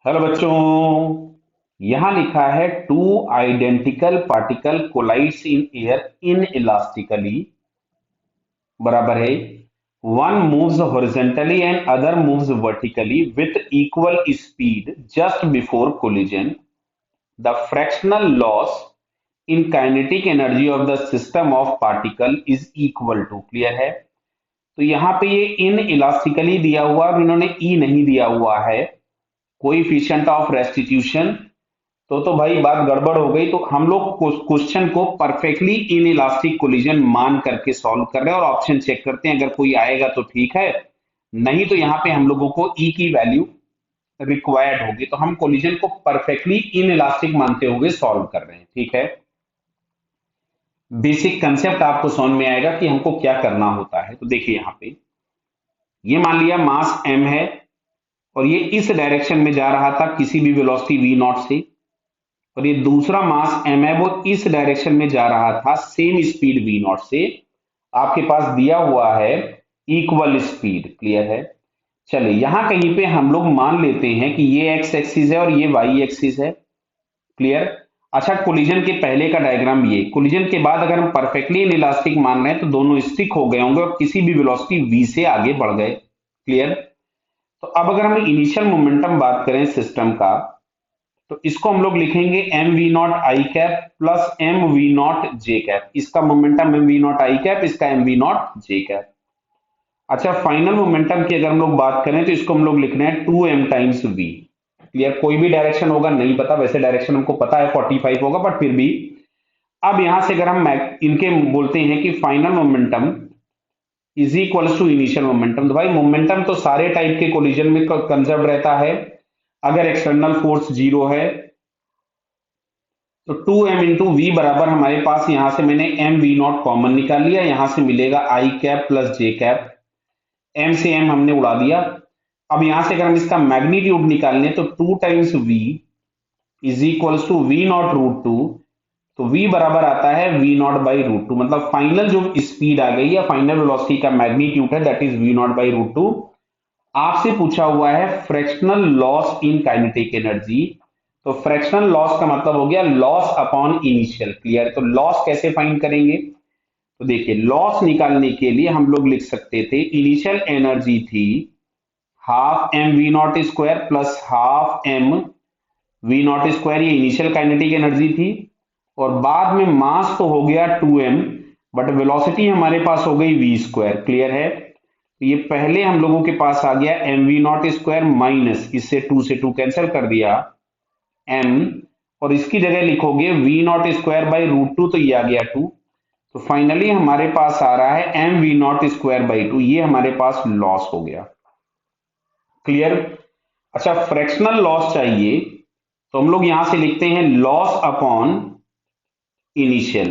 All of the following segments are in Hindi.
हेलो बच्चों। यहां लिखा है two identical particle collides in air inelastically बराबर है one moves horizontally and other moves vertically with equal speed just before collision the fractional loss in kinetic energy of the system of particle is equal to. Clear है? तो यहाँ पे ये इन इलास्टिकली दिया हुआ और इन्होंने ई नहीं दिया हुआ है कोएफिशिएंट ऑफ रेस्टिट्यूशन। तो भाई बात गड़बड़ हो गई। तो हम लोग क्वेश्चन को परफेक्टली इन इलास्टिक कोलिजन मान करके सॉल्व कर रहे हैं और ऑप्शन चेक करते हैं, अगर कोई आएगा तो ठीक है, नहीं तो यहाँ पे हम लोगों को ई की वैल्यू रिक्वायर्ड होगी। तो हम कोलिजन को परफेक्टली इन इलास्टिक मानते हुए सॉल्व कर रहे हैं। ठीक है, बेसिक कंसेप्ट आपको समझ में आएगा कि हमको क्या करना होता है। तो देखिए यहाँ पे ये मान लिया मास m है और ये इस डायरेक्शन में जा रहा था किसी भी वेलोसिटी v नॉट से, और ये दूसरा मास m है वो इस डायरेक्शन में जा रहा था सेम स्पीड v नॉट से। आपके पास दिया हुआ है इक्वल स्पीड। क्लियर है? चलिए यहां कहीं पे हम लोग मान लेते हैं कि ये एक्स एक्सिस है और ये वाई एक्सिस है। क्लियर? अच्छा, कोलिजन के पहले का डायग्राम ये, कोलिजन के बाद अगर हम परफेक्टली इनइलास्टिक मान रहे हैं तो दोनों स्टिक हो गए होंगे और किसी भी वेलोसिटी v से आगे बढ़ गए। क्लियर? तो अब अगर हम इनिशियल मोमेंटम बात करें सिस्टम का, तो इसको हम लोग लिखेंगे M we naught I cap plus M we naught J cap. इसका momentum M we naught I cap, इसका M we naught J cap. अच्छा, फाइनल मोमेंटम की अगर हम लोग बात करें तो इसको हम लोग लिखना है two m times v. Clear? कोई भी डायरेक्शन होगा नहीं पता, वैसे डायरेक्शन हमको पता है 45 होगा, बट फिर भी अब यहां से अगर हम इनके बोलते हैं कि final momentum is equals to initial momentum, तो भाई मोमेंटम तो सारे टाइप के कोलिजन में कंजर्व रहता है। अगर एक्सटर्नल फोर्स जीरो है तो 2m इंटू वी बराबर हमारे पास, यहां से मैंने एम वी नॉट कॉमन निकाल लिया, यहां से मिलेगा आई कैप प्लस जे कैप। एम से एम हमने उड़ा दिया। अब यहां से अगर हम इसका मैग्नीट्यूड निकालने तो 2 times v is equals to v not root two. तो v बराबर आता है v not by root two, मतलब फाइनल जो स्पीड आ गई या फाइनल वेलोसिटी का मैग्नीट्यूड है that is v not by root two. आपसे पूछा हुआ है fractional loss in kinetic energy, तो फ्रैक्शनल लॉस का मतलब हो गया लॉस अपॉन इनिशियल। क्लियर? तो लॉस कैसे फाइंड करेंगे? तो देखिए लॉस निकालने के लिए हम लोग लिख सकते थे इनिशियल एनर्जी थी half m we not square plus half m we not square, ये इनिशियल काइनेटिक एनर्जी थी। और बाद में मास तो हो गया 2m, बट वेलोसिटी हमारे पास हो गई v स्क्वायर। क्लियर है? तो ये पहले हम लोगों के पास आ गया m we not square minus, इससे 2 से 2 कैंसिल कर दिया m, और इसकी जगह लिखोगे v not square by root two, तो ये आ गया 2। तो फाइनली हमारे पास आ रहा है m we not square by 2, ये हमारे पास लॉस हो गया। क्लियर? अच्छा, फ्रैक्शनल लॉस चाहिए तो हम लोग यहां से लिखते हैं लॉस अपॉन इनिशियल।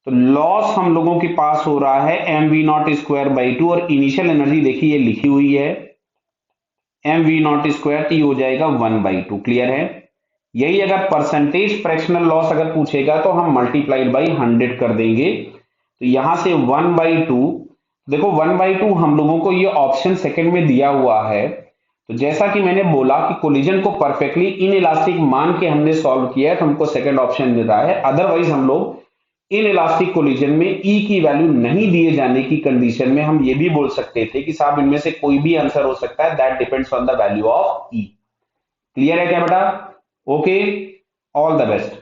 तो लॉस हम लोगों के पास हो रहा है m we not square by 2, और इनिशियल एनर्जी देखिए ये लिखी हुई है एम वी नॉट स्क्वायर, तो ये हो जाएगा 1/2। क्लियर है? यही अगर परसेंटेज फ्रैक्शनल लॉस अगर पूछेगा तो हम मल्टीप्लाइड बाई 100 कर देंगे। तो यहां से 1/2, देखो 1/2 हम लोगों को ये ऑप्शन सेकंड में दिया हुआ है। तो जैसा कि मैंने बोला कि कोलिजन को परफेक्टली इन इलास्टिक मान के हमने सॉल्व किया है तो हमको सेकंड ऑप्शन मिल रहा है। अदरवाइज हम लोग इन इलास्टिक कोलिजन में ई की वैल्यू नहीं दिए जाने की कंडीशन में हम ये भी बोल सकते थे कि साहब इनमें से कोई भी आंसर हो सकता है, that depends on the value of E. Clear है क्या बेटा? Okay, all the best.